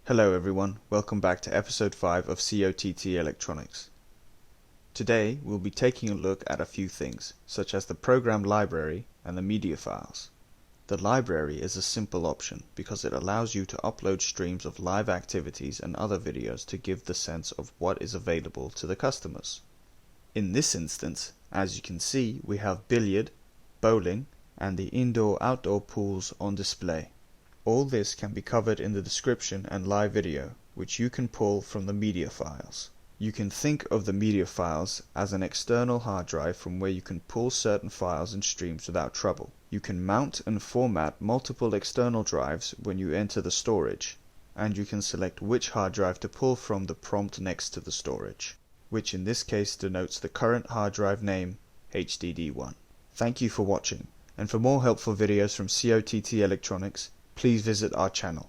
Hello everyone, welcome back to episode 5 of COTT Electronics. Today we'll be taking a look at a few things, such as the program library and the media files. The library is a simple option because it allows you to upload streams of live activities and other videos to give the sense of what is available to the customers. In this instance, as you can see, we have billiard, bowling, and the indoor-outdoor pools on display. All this can be covered in the description and live video, which you can pull from the media files. You can think of the media files as an external hard drive from where you can pull certain files and streams without trouble. You can mount and format multiple external drives when you enter the storage, and you can select which hard drive to pull from the prompt next to the storage, which in this case denotes the current hard drive name, HDD1. Thank you for watching, and for more helpful videos from COTT Electronics, please visit our channel.